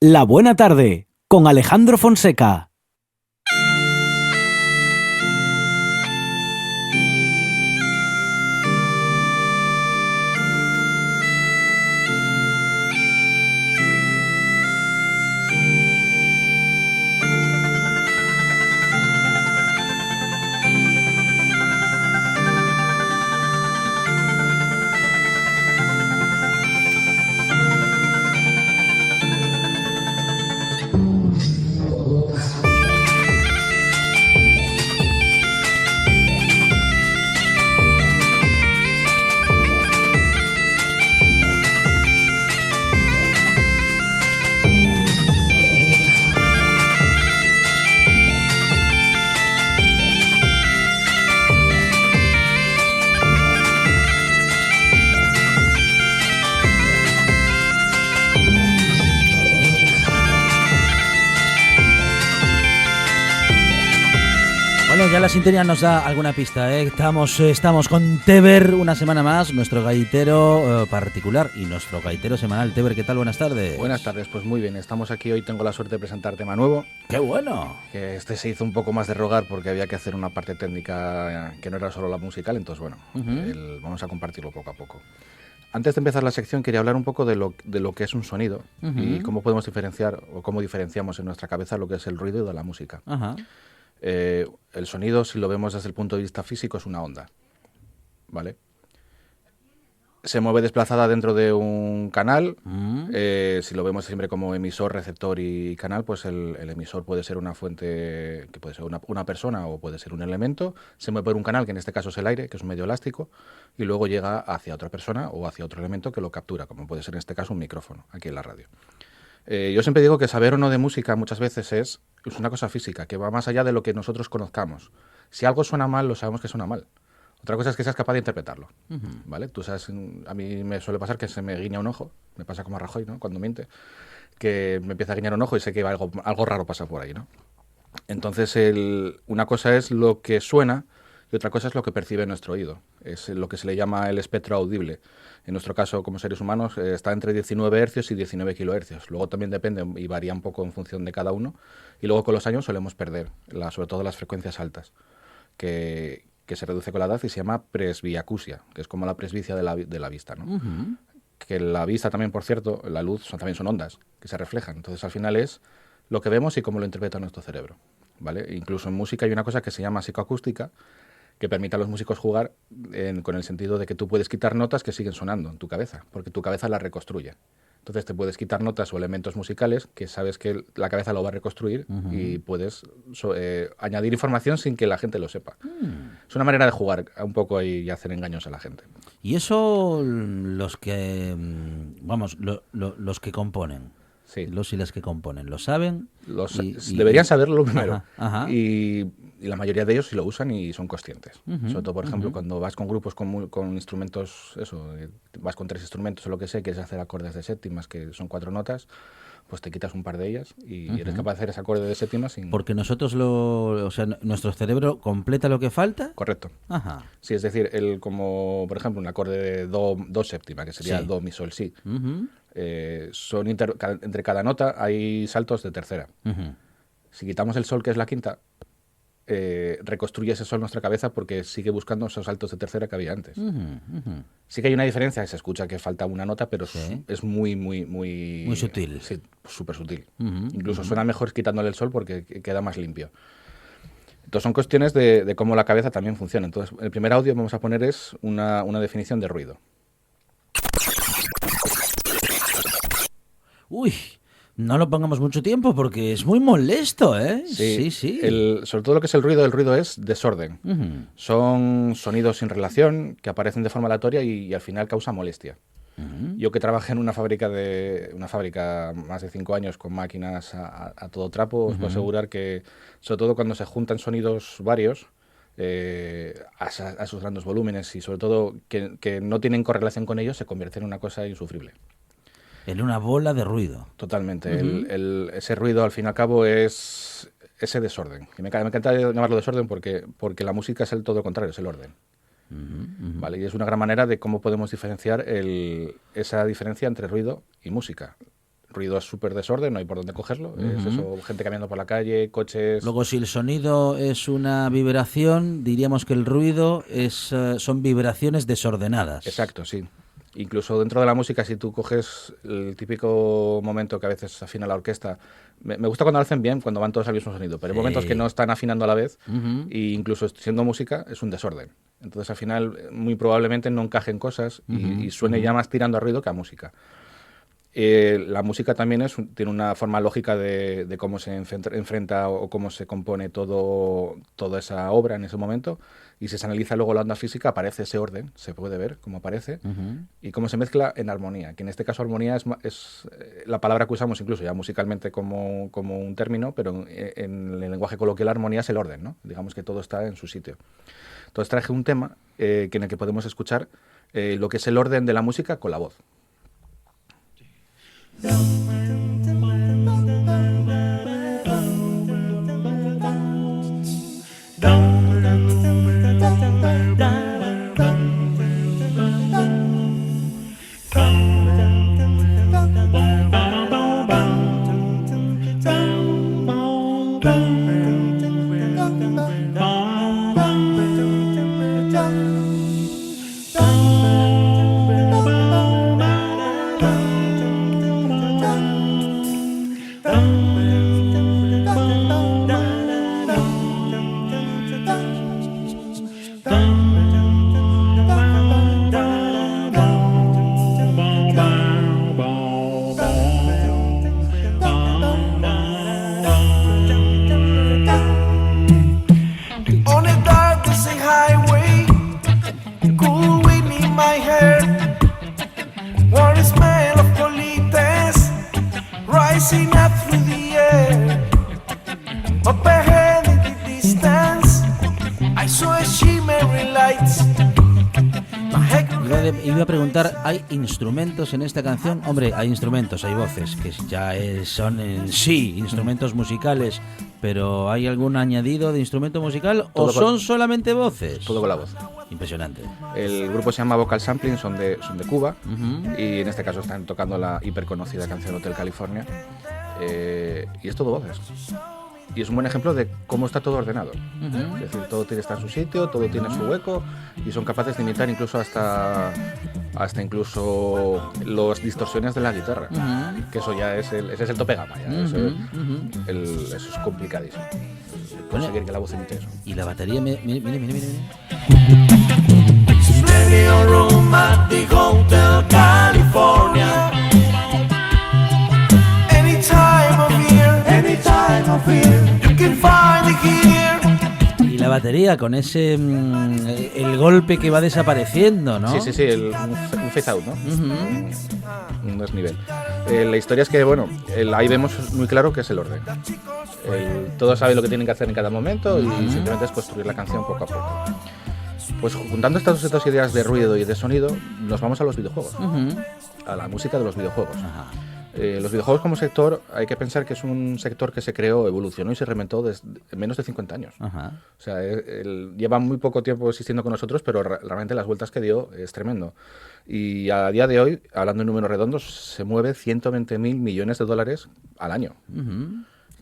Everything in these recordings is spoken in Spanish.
La Buena Tarde, con Alejandro Fonseca. Bueno, ya la sintonía nos da alguna pista, ¿eh? Estamos con Teber una semana más, nuestro gaitero particular y nuestro gaitero semanal. Teber, ¿qué tal? Buenas tardes. Buenas tardes, pues muy bien, estamos aquí. Hoy tengo la suerte de presentar tema nuevo. ¡Qué bueno! Que se hizo un poco más de rogar porque había que hacer una parte técnica que no era solo la musical, entonces bueno, vamos a compartirlo poco a poco. Antes de empezar la sección quería hablar un poco de lo que es un sonido y cómo podemos diferenciar o cómo diferenciamos en nuestra cabeza lo que es el ruido de la música. El sonido, si lo vemos desde el punto de vista físico, es una onda, ¿vale? Se mueve desplazada dentro de un canal. Si lo vemos siempre como emisor, receptor y canal, pues el emisor puede ser una fuente, que puede ser una persona o puede ser un elemento. Se mueve por un canal, que en este caso es el aire, que es un medio elástico, y luego llega hacia otra persona o hacia otro elemento que lo captura, como puede ser en este caso un micrófono, aquí en la radio. Yo siempre digo que saber o no de música muchas veces es una cosa física, que va más allá de lo que nosotros conozcamos. Si algo suena mal, lo sabemos que suena mal. Otra cosa es que seas capaz de interpretarlo, ¿vale? Tú sabes, a mí me suele pasar que se me guiña un ojo, me pasa como a Rajoy, ¿no? Cuando miente, que me empieza a guiñar un ojo y sé que algo raro pasa por ahí, ¿no? Entonces, una cosa es lo que suena y otra cosa es lo que percibe nuestro oído. Es lo que se le llama el espectro audible. En nuestro caso, como seres humanos, está entre 19 hercios y 19 kilohercios. Luego también depende y varía un poco en función de cada uno. Y luego con los años solemos perder, sobre todo las frecuencias altas, que se reduce con la edad y se llama presbiacusia, que es como la presbicia de la vista, ¿no? Que la vista también, por cierto, la luz también son ondas que se reflejan. Entonces, al final es lo que vemos y cómo lo interpreta nuestro cerebro, ¿vale? Incluso en música hay una cosa que se llama psicoacústica, que permite a los músicos jugar con el sentido de que tú puedes quitar notas que siguen sonando en tu cabeza, porque tu cabeza las reconstruye. Entonces te puedes quitar notas o elementos musicales que sabes que la cabeza lo va a reconstruir y puedes añadir información sin que la gente lo sepa. Es una manera de jugar un poco y hacer engaños a la gente. Y eso los que, los que componen. Sí. Los y las que componen, ¿lo saben? Deberían saberlo primero. Ajá. Y la mayoría de ellos sí lo usan y son conscientes. Sobre todo, por ejemplo, cuando vas con grupos con instrumentos, vas con 3 instrumentos o lo que sea, quieres hacer acordes de séptimas, que son 4 notas, pues te quitas un par de ellas y eres capaz de hacer ese acorde de séptimas sin... Porque nosotros nuestro cerebro completa lo que falta. Correcto. Ajá. Sí, es decir, como por ejemplo un acorde de do séptima, que sería do, mi, sol, si. Entre cada nota hay saltos de tercera. Si quitamos el sol, que es la quinta, reconstruye ese sol en nuestra cabeza porque sigue buscando esos saltos de tercera que había antes. Sí que hay una diferencia, se escucha que falta una nota, pero es muy sutil. Sí, súper sutil. Incluso suena mejor quitándole el sol porque queda más limpio. Entonces son cuestiones de cómo la cabeza también funciona. Entonces el primer audio que vamos a poner es una definición de ruido. Uy, no lo pongamos mucho tiempo porque es muy molesto, ¿eh? Sí. Sí. Sobre todo lo que es el ruido es desorden. Son sonidos sin relación que aparecen de forma aleatoria y al final causa molestia. Yo que trabajé en una fábrica más de 5 años con máquinas a todo trapo, os puedo asegurar que, sobre todo cuando se juntan sonidos varios, a sus grandes volúmenes y sobre todo que no tienen correlación con ellos, se convierte en una cosa insufrible. En una bola de ruido. Totalmente. Ese ruido, al fin y al cabo, es ese desorden. Y me encanta llamarlo desorden porque la música es todo lo contrario, es el orden. ¿Vale? Y es una gran manera de cómo podemos diferenciar esa diferencia entre ruido y música. ruido es súper desorden, no hay por dónde cogerlo. Es eso, gente caminando por la calle, coches... Luego, si el sonido es una vibración, diríamos que el ruido son vibraciones desordenadas. Exacto, sí. Incluso dentro de la música, si tú coges el típico momento que a veces afina la orquesta, me gusta cuando lo hacen bien, cuando van todos al mismo sonido, pero hay momentos que no están afinando a la vez e incluso siendo música es un desorden. Entonces al final muy probablemente no encajen cosas y suene ya más tirando a ruido que a música. La música también tiene una forma lógica de cómo se enfrenta o cómo se compone toda esa obra en ese momento, y si se analiza luego la onda física aparece ese orden, se puede ver cómo aparece y cómo se mezcla en armonía, que en este caso armonía es la palabra que usamos incluso ya musicalmente como un término, pero en el lenguaje coloquial armonía es el orden, ¿no? Digamos que todo está en su sitio. Entonces traje un tema en el que podemos escuchar lo que es el orden de la música con la voz. Iba a preguntar, ¿hay instrumentos en esta canción? Hombre, hay instrumentos, hay voces, que ya son en sí instrumentos musicales, pero ¿hay algún añadido de instrumento musical o son solamente voces? Todo con la voz. Impresionante. El grupo se llama Vocal Sampling, son de Cuba, y en este caso están tocando la hiperconocida canción Hotel California, y es todo voces. Y es un buen ejemplo de cómo está todo ordenado. Es decir, todo está en su sitio, todo tiene su hueco, y son capaces de imitar incluso hasta incluso las distorsiones de la guitarra, que eso ya ese es el tope gama, ya. Eso es complicadísimo. Conseguir que la voz imite eso. Y la batería, mire. Plenty of room at the Hotel California. Any time of year, you can find it here. Y la batería con ese el golpe que va desapareciendo, ¿no? Sí, un phase out, ¿no? Un desnivel. La historia es que, bueno, ahí vemos muy claro que es el orden. Todos saben lo que tienen que hacer en cada momento y simplemente es construir la canción poco a poco. Pues juntando estas dos ideas de ruido y de sonido, nos vamos a los videojuegos, a la música de los videojuegos. Los videojuegos como sector, hay que pensar que es un sector que se creó, evolucionó y se reinventó desde menos de 50 años. O sea, lleva muy poco tiempo existiendo con nosotros, pero realmente las vueltas que dio es tremendo. Y a día de hoy, hablando en números redondos, se mueve 120.000 millones de dólares al año.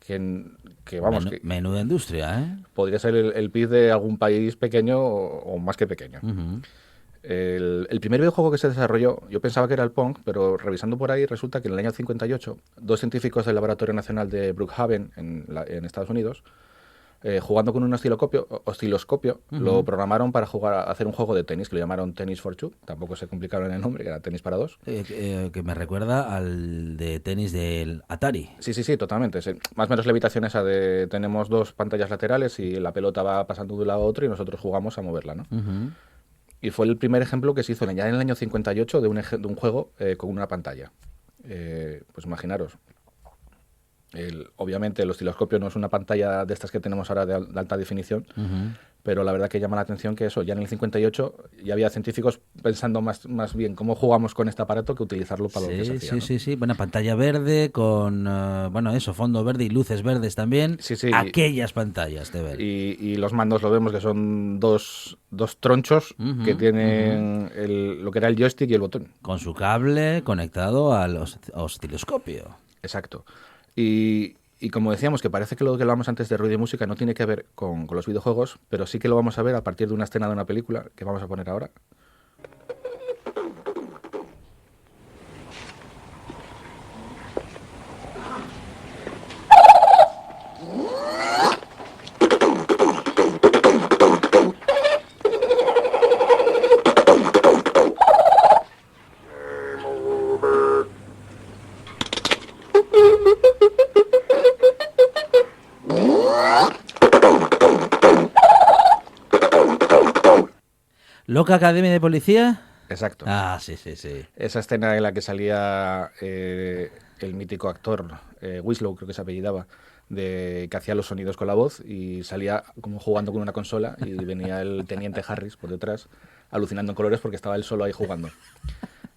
Que vamos, menuda industria, ¿eh? Podría ser el PIB de algún país pequeño o más que pequeño. El primer videojuego que se desarrolló, yo pensaba que era el Pong, pero revisando por ahí resulta que en el año 58, dos científicos del Laboratorio Nacional de Brookhaven en Estados Unidos, jugando con un osciloscopio, lo programaron para hacer un juego de tenis que lo llamaron Tennis for Two. Tampoco se complicaron en el nombre, que era tenis para dos. Que me recuerda al de tenis del Atari. Sí, totalmente. Más o menos la habitación esa de tenemos dos pantallas laterales y la pelota va pasando de un lado a otro y nosotros jugamos a moverla, ¿no? Y fue el primer ejemplo que se hizo ya en el año 58 de un juego con una pantalla. Pues imaginaros. Obviamente el osciloscopio no es una pantalla de estas que tenemos ahora de alta definición, pero la verdad que llama la atención que eso, ya en el 58 ya había científicos pensando más bien cómo jugamos con este aparato que utilizarlo para lo que se hacía. Sí. Buena pantalla verde con, fondo verde y luces verdes también. Sí. Aquellas pantallas de ver. Y los mandos lo vemos que son dos tronchos que tienen lo que era el joystick y el botón. Con su cable conectado al osciloscopio. Exacto. Y como decíamos, que parece que lo que hablamos antes de ruido y música no tiene que ver con los videojuegos, pero sí que lo vamos a ver a partir de una escena de una película que vamos a poner ahora. ¿Loca Academia de Policía? Exacto. Ah, sí, sí, sí. Esa escena en la que salía el mítico actor, Winslow, creo que se apellidaba, que hacía los sonidos con la voz y salía como jugando con una consola y venía el teniente Harris por detrás alucinando en colores porque estaba él solo ahí jugando.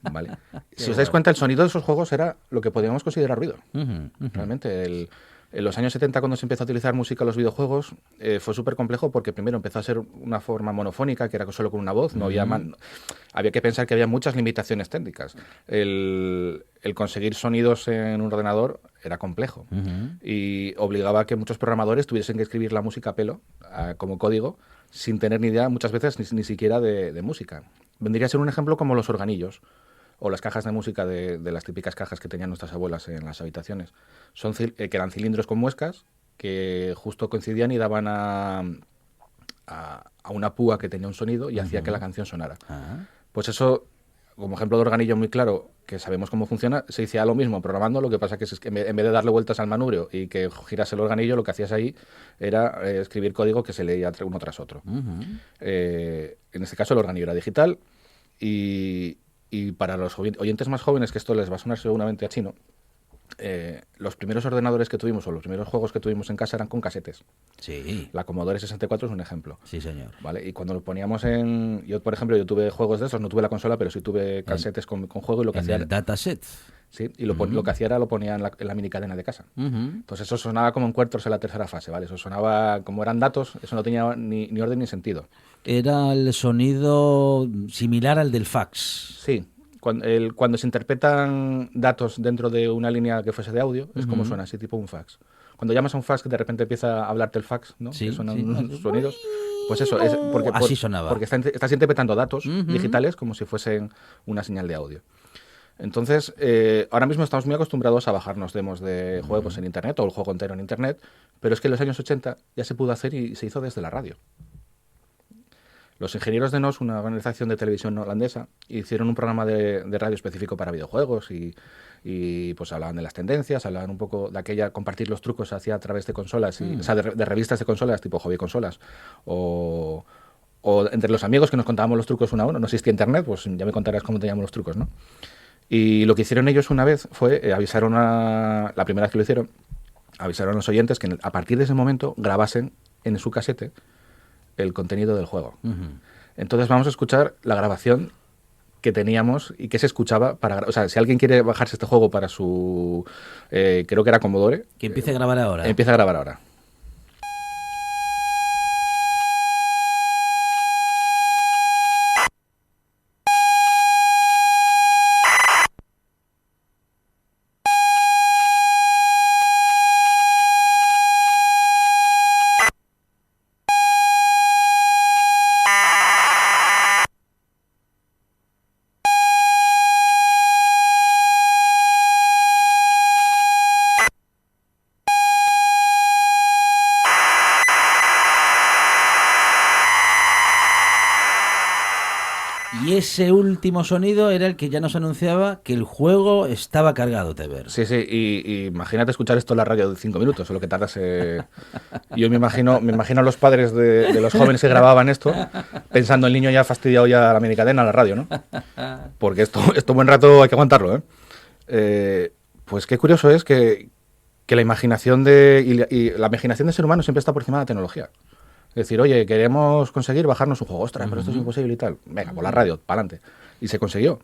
¿Vale? Si os dais cuenta, el sonido de esos juegos era lo que podríamos considerar ruido. Realmente, en los años 70, cuando se empezó a utilizar música en los videojuegos, fue súper complejo porque primero empezó a ser una forma monofónica, que era solo con una voz, no había había que pensar que había muchas limitaciones técnicas. El conseguir sonidos en un ordenador era complejo y obligaba a que muchos programadores tuviesen que escribir la música a pelo, como código, sin tener ni idea muchas veces ni siquiera de música. Vendría a ser un ejemplo como los organillos o las cajas de música de las típicas cajas que tenían nuestras abuelas en las habitaciones. Que eran cilindros con muescas que justo coincidían y daban a una púa que tenía un sonido y hacía que la canción sonara. Pues eso, como ejemplo de organillo muy claro, que sabemos cómo funciona, se hacía lo mismo programando, lo que pasa que es que en vez de darle vueltas al manubrio y que girase el organillo, lo que hacías ahí era escribir código que se leía uno tras otro. En este caso el organillo era digital y para los oyentes más jóvenes, que esto les va a sonar seguramente a chino, los primeros ordenadores que tuvimos o los primeros juegos que tuvimos en casa eran con casetes. Sí. La Commodore 64 es un ejemplo. Sí, señor. ¿Vale? Y cuando lo poníamos en... Yo, por ejemplo, yo tuve juegos de esos, no tuve la consola, pero sí tuve casetes con juego y lo que hacía... el dataset. Sí, y lo que hacía era lo ponía en la minicadena de casa. Entonces eso sonaba como encuentros en la tercera fase, ¿vale? Eso sonaba, como eran datos, eso no tenía ni orden ni sentido. Era el sonido similar al del fax. Sí, cuando se interpretan datos dentro de una línea que fuese de audio, es como suena, así tipo un fax. Cuando llamas a un fax que de repente empieza a hablarte el fax, ¿no? Sí, que suenan sí. unos sonidos. Pues eso, es Así sonaba. Porque estás interpretando datos digitales como si fuesen una señal de audio. Entonces, ahora mismo estamos muy acostumbrados a bajarnos demos de juegos en Internet o el juego entero en Internet, pero es que en los años 80 ya se pudo hacer y se hizo desde la radio. Los ingenieros de NOS, una organización de televisión holandesa, hicieron un programa de radio específico para videojuegos y pues hablaban de las tendencias, hablaban un poco de aquella, compartir los trucos hacia a través de consolas, o sea, de revistas de consolas tipo Hobby Consolas o entre los amigos que nos contábamos los trucos uno a uno. No existía Internet, pues ya me contarás cómo teníamos los trucos, ¿no? Y lo que hicieron ellos una vez fue avisaron la primera vez que lo hicieron, avisaron a los oyentes que a partir de ese momento grabasen en su casete el contenido del juego. Entonces vamos a escuchar la grabación que teníamos y que se escuchaba o sea, si alguien quiere bajarse este juego para su creo que era Commodore, Que empiece a grabar ahora. Empieza a grabar ahora. Y ese último sonido era el que ya nos anunciaba que el juego estaba cargado, Teber. Sí, sí, y imagínate escuchar esto en la radio de 5 minutos, o lo que tardas. Yo me imagino a los padres de los jóvenes que grababan esto, pensando el niño ya fastidiado ya a la minicadena, a la radio, ¿no? Porque esto buen rato hay que aguantarlo, ¿eh? Pues qué curioso es que la imaginación y la imaginación del ser humano siempre está por encima de la tecnología. Es decir, oye, queremos conseguir bajarnos un juego. Ostras, pero esto es imposible y tal. Venga, por la radio, para adelante. Y se consiguió.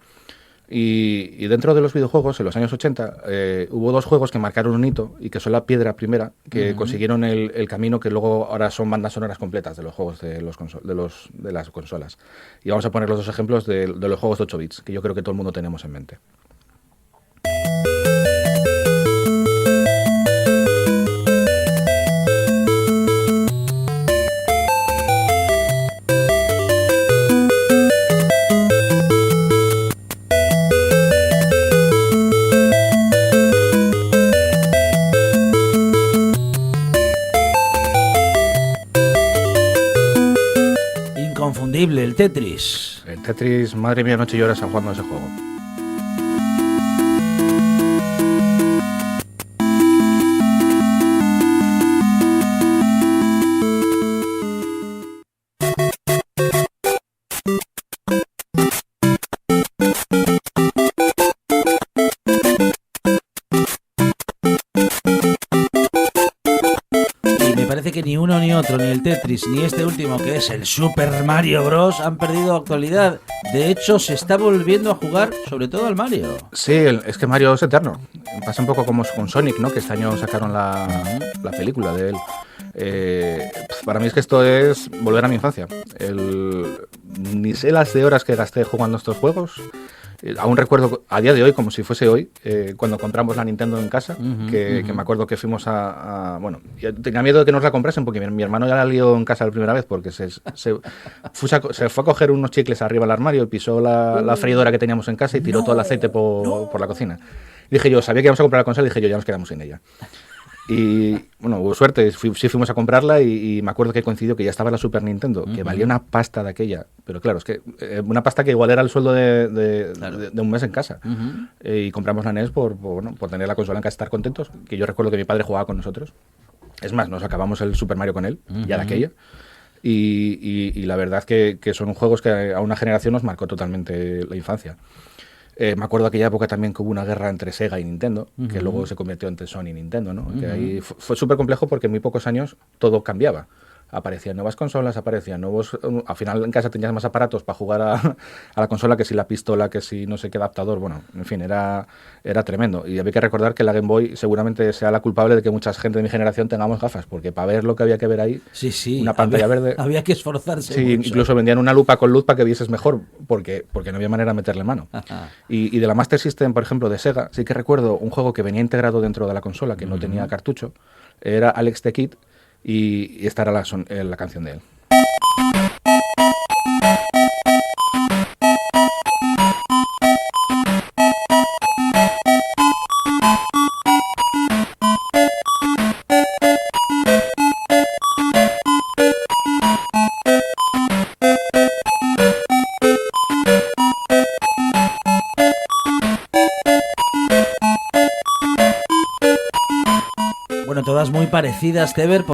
Y dentro de los videojuegos, en los años 80, hubo dos juegos que marcaron un hito y que son la piedra primera, que consiguieron el camino que luego ahora son bandas sonoras completas de los juegos de las consolas. Y vamos a poner los dos ejemplos de los juegos de 8 bits, que yo creo que todo el mundo tenemos en mente. imprescindible, el Tetris. El Tetris, madre mía, noche y horas jugando a ese juego. Parece que ni uno ni otro, ni el Tetris, ni este último que es el Super Mario Bros. Han perdido actualidad. De hecho, se está volviendo a jugar sobre todo al Mario. Sí, es que Mario es eterno. Pasa un poco como con Sonic, ¿no? Que este año sacaron la película de él. Para mí es que esto es volver a mi infancia. Ni sé las de horas que gasté jugando estos juegos. Aún recuerdo a día de hoy, como si fuese hoy, cuando compramos la Nintendo en casa, que me acuerdo que fuimos bueno, yo tenía miedo de que nos la comprasen porque mi hermano ya la lió en casa la primera vez porque se fue a coger unos chicles arriba del armario y pisó la freidora que teníamos en casa y tiró todo el aceite por la cocina. Y dije yo, sabía que íbamos a comprar la consola y dije yo, ya nos quedamos sin ella. Y bueno, hubo suerte, sí fuimos a comprarla y me acuerdo que coincidió que ya estaba la Super Nintendo, que valía una pasta de aquella, pero claro, es que una pasta que igual era el sueldo de un mes en casa. Y compramos la NES por tener la consola en casa, estar contentos, que yo recuerdo que mi padre jugaba con nosotros. Es más, nos acabamos el Super Mario con él, ya de aquella. Y la verdad que son juegos que a una generación nos marcó totalmente la infancia. Me acuerdo de aquella época también que hubo una guerra entre Sega y Nintendo, que luego se convirtió entre Sony y Nintendo, ¿no? Que ahí fue súper complejo porque en muy pocos años todo cambiaba. Aparecían nuevas consolas, aparecían nuevos... Al final en casa tenías más aparatos para jugar a la consola, que si la pistola, que si no sé qué adaptador, bueno, en fin, era tremendo. Y había que recordar que la Game Boy seguramente sea la culpable de que mucha gente de mi generación tengamos gafas, porque para ver lo que había que ver ahí, una pantalla verde... Había que esforzarse mucho. Incluso vendían una lupa con luz para que vieses mejor, porque no había manera de meterle mano. Y de la Master System, por ejemplo, de Sega, sí que recuerdo un juego que venía integrado dentro de la consola, que no tenía cartucho, era Alex the Kid, y esta era la canción de él. Bueno, todas muy parecidas, Teber.